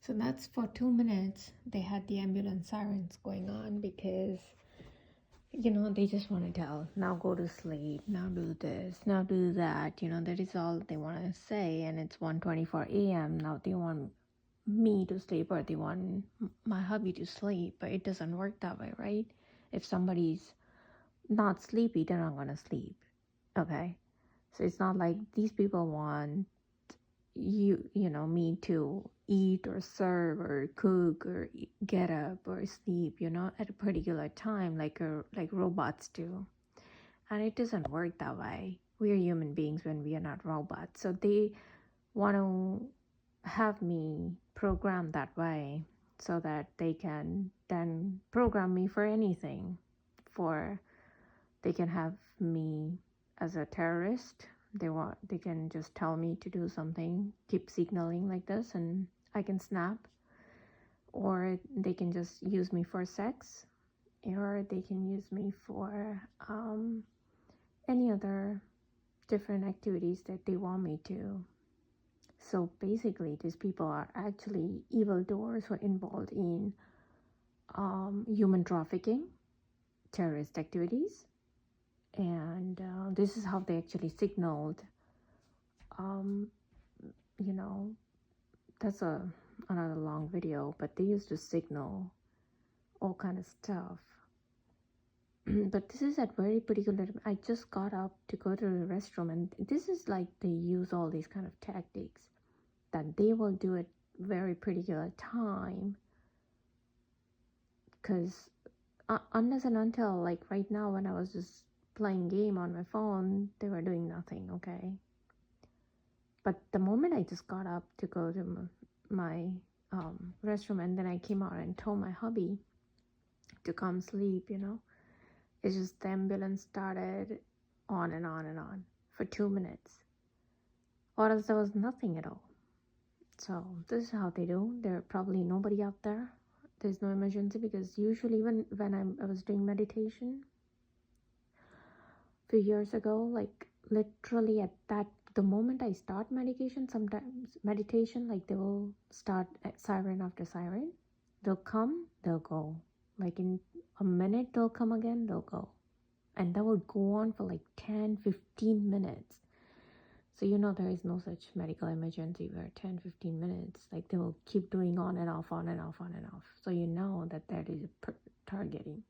So that's for 2 minutes. They had the ambulance sirens going on because, they just want to tell, now go to sleep, now do this, now do that. That is all they want to say. And it's 1:24 a.m. Now they want me to sleep, or they want my hubby to sleep. But it doesn't work that way, right? If somebody's not sleepy, they're not going to sleep. Okay? So it's not like these people want me to eat or serve or cook or get up or sleep, at a particular time, like robots do. And it doesn't work that way. We are human beings when we are not robots. So they want to have me programmed that way so that they can then program me for anything. They can have me as a terrorist. They can just tell me to do something, keep signaling like this, and I can snap. Or they can just use me for sex, or they can use me for any other different activities that they want me to. So basically, these people are actually evildoers who are involved in human trafficking, terrorist activities. And this is how they actually signaled. That's another long video, but they used to signal all kind of stuff. But this is at very particular. I just got up to go to the restroom, and this is like they use all these kind of tactics that they will do at very particular time. Because unless and until, like right now, when I was just playing game on my phone, they were doing nothing. Okay. But the moment I just got up to go to my restroom, and then I came out and told my hubby to come sleep, it's just the ambulance started on and on and on for 2 minutes. Or else there was nothing at all. So this is how they do. There are probably nobody out there. There's no emergency, because usually when I was doing meditation a few years ago, like literally the moment I start sometimes meditation, like they will start at siren after siren. They'll come, they'll go. Like in a minute, they'll come again, they'll go. And that would go on for like 10, 15 minutes. So there is no such medical emergency where 10, 15 minutes, like they will keep doing on and off, on and off, on and off. So that is targeting.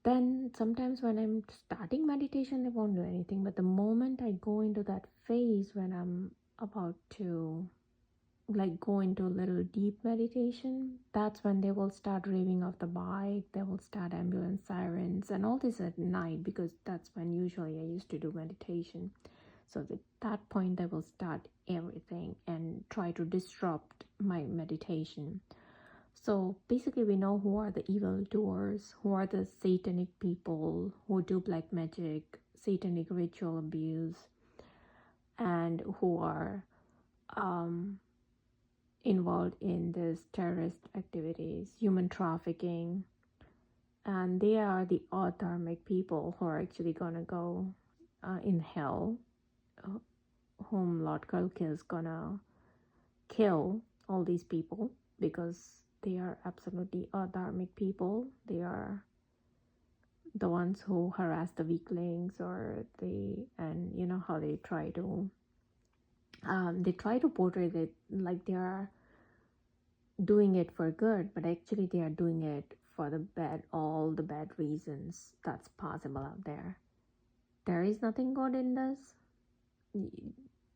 Then sometimes when I'm starting meditation, they won't do anything. But the moment I go into that phase when I'm about to go into a little deep meditation, that's when they will start raving off the bike. They will start ambulance sirens and all this at night, because that's when usually I used to do meditation. So at that point, they will start everything and try to disrupt my meditation. So basically, we know who are the evildoers, who are the satanic people who do black magic, satanic ritual abuse, and who are involved in this terrorist activities, human trafficking. And they are the adharmic people who are actually gonna go in hell, whom Lord Kalki is gonna kill all these people, because they are absolutely adharmic people. They are the ones who harass the weaklings, and you know how they try to portray it like they are doing it for good, but actually they are doing it for all the bad reasons that's possible out there. There is nothing good in this.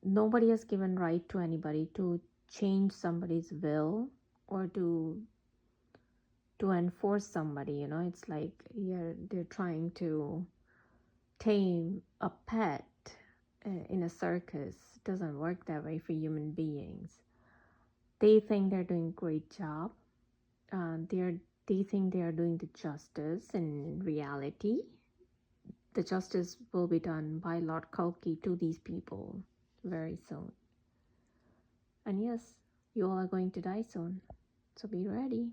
Nobody has given right to anybody to change somebody's will or to enforce somebody. It's like they're trying to tame a pet in a circus. It doesn't work that way for human beings. They think they're doing a great job. They think they are doing the justice. In reality, the justice will be done by Lord Kalki to these people very soon. And yes, you all are going to die soon, so be ready.